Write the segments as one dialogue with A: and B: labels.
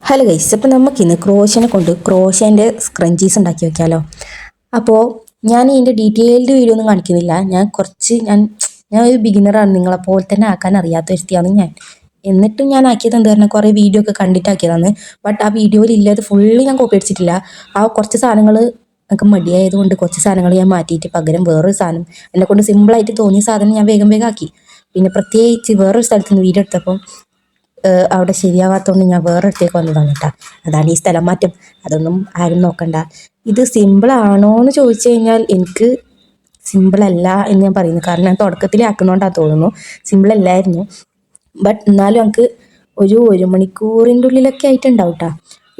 A: Hello guys, അപ്പോൾ നമുക്കിന്ന് ക്രോഷനെ കൊണ്ട് ക്രോഷൻ്റെ സ്ക്രഞ്ചീസ് ഉണ്ടാക്കി വെക്കാമല്ലോ. അപ്പോൾ ഞാൻ ഇതിൻ്റെ ഡീറ്റെയിൽഡ് വീഡിയോ ഒന്നും കാണിക്കുന്നില്ല. ഞാൻ ഒരു ബിഗിനറാണ്, നിങ്ങളെപ്പോലെ തന്നെ ആക്കാൻ അറിയാത്ത വ്യക്തിയാണ് ഞാൻ. എന്നിട്ടും ഞാൻ ആക്കിയത് എന്താ പറഞ്ഞാൽ കുറേ വീഡിയോ ഒക്കെ കണ്ടിട്ടാക്കിയതാണ്. ബട്ട് ആ വീഡിയോയിൽ ഇല്ലാതെ ഫുള്ള് ഞാൻ കോപ്പി അടിച്ചിട്ടില്ല. ആ കുറച്ച് സാധനങ്ങൾ എനിക്ക് മടിയായതുകൊണ്ട് കുറച്ച് സാധനങ്ങൾ ഞാൻ മാറ്റിയിട്ട് പകരം വേറൊരു സാധനം എന്നെക്കൊണ്ട് സിമ്പിളായിട്ട് തോന്നിയ സാധനം ഞാൻ വേഗം വേഗം ആക്കി. പിന്നെ പ്രത്യേകിച്ച് വേറൊരു സ്ഥലത്ത് നിന്ന് വീഡിയോ എടുത്തപ്പം അവിടെ ശരിയാവാത്തതുകൊണ്ട് ഞാൻ വേറെ അടുത്തേക്ക് വന്നതാണ് കേട്ടോ. അതാണ് ഈ സ്ഥലം മാറ്റം. അതൊന്നും ആരും നോക്കണ്ട. ഇത് സിമ്പിളാണോ എന്ന് ചോദിച്ചു കഴിഞ്ഞാൽ എനിക്ക് സിമ്പിളല്ല എന്ന് ഞാൻ പറയുന്നു. കാരണം ഞാൻ തുടക്കത്തിൽ ആക്കുന്നതുകൊണ്ടാണ് തോന്നുന്നു സിമ്പിളല്ലായിരുന്നു. ബട്ട് എന്നാലും നമുക്ക് ഒരു മണിക്കൂറിൻ്റെ ഉള്ളിലൊക്കെ ആയിട്ടുണ്ടാവും കേട്ടോ.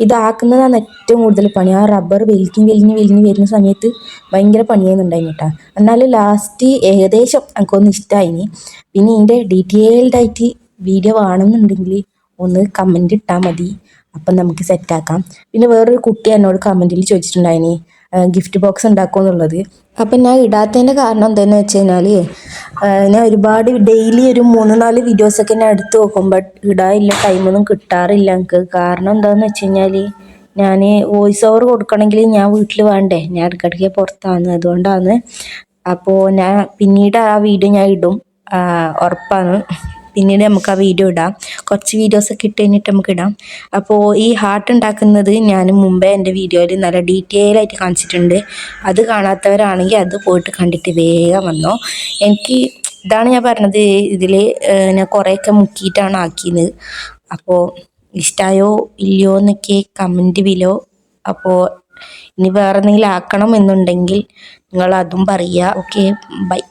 A: ഇതാക്കുന്നതാണ് ഏറ്റവും കൂടുതൽ പണി. ആ റബ്ബർ വലിഞ്ഞ് വരുന്ന സമയത്ത് ഭയങ്കര പണിയായിരുന്നുണ്ടായിരുന്നു കേട്ടോ. എന്നാലും ലാസ്റ്റ് ഏകദേശം എനിക്കൊന്ന് ഇഷ്ടമായി. പിന്നെ ഇതിൻ്റെ ഡീറ്റെയിൽഡായിട്ട് വീഡിയോ വേണമെന്നുണ്ടെങ്കിൽ ഒന്ന് കമൻറ്റ് ഇട്ടാൽ മതി, അപ്പം നമുക്ക് സെറ്റാക്കാം. പിന്നെ വേറൊരു കുട്ടി എന്നോട് കമൻറ്റിൽ ചോദിച്ചിട്ടുണ്ടായിനി ഗിഫ്റ്റ് ബോക്സ് ഉണ്ടാക്കുമെന്നുള്ളത്. അപ്പം ഞാൻ ഇടാത്തതിൻ്റെ കാരണം എന്താണെന്ന് വെച്ച് കഴിഞ്ഞാൽ ഞാൻ ഒരുപാട് ഡെയിലി ഒരു 3-4 വീഡിയോസൊക്കെ ഞാൻ എടുത്ത് നോക്കും. ബട്ട് ഇടാനില്ല, ടൈമൊന്നും കിട്ടാറില്ല എനിക്ക്. കാരണം എന്താണെന്ന് വെച്ച് കഴിഞ്ഞാൽ ഞാൻ വോയിസ് ഓവർ കൊടുക്കണമെങ്കിൽ ഞാൻ വീട്ടിൽ വേണ്ടേ, ഞാൻ ഇടയ്ക്കിടയ്ക്ക് പുറത്താണ്, അതുകൊണ്ടാണ്. അപ്പോൾ ഞാൻ പിന്നീട് ആ വീഡിയോ ഞാൻ ഇടും, ഉറപ്പാണ്. പിന്നീട് നമുക്ക് ആ വീഡിയോ ഇടാം. കുറച്ച് വീഡിയോസൊക്കെ ഇട്ട് കഴിഞ്ഞിട്ട് നമുക്ക് ഇടാം. അപ്പോൾ ഈ ഹാർട്ട് ഉണ്ടാക്കുന്നത് ഞാൻ മുമ്പേ എൻ്റെ വീഡിയോയിൽ നല്ല ഡീറ്റെയിൽ ആയിട്ട് കാണിച്ചിട്ടുണ്ട്. അത് കാണാത്തവരാണെങ്കിൽ അത് പോയിട്ട് കണ്ടിട്ട് വേഗം വന്നോ. എനിക്ക് ഇതാണ് ഞാൻ പറഞ്ഞത്, ഇതിൽ ഞാൻ കുറേയൊക്കെ മുക്കിയിട്ടാണ് ആക്കിയത്. അപ്പോൾ ഇഷ്ടമായോ ഇല്ലയോ എന്നൊക്കെ കമൻറ്റ് ബിലോ. അപ്പോൾ ഇനി വേറെ എന്തെങ്കിലും ആക്കണം എന്നുണ്ടെങ്കിൽ നിങ്ങൾ അതും പറയുക. Okay, by.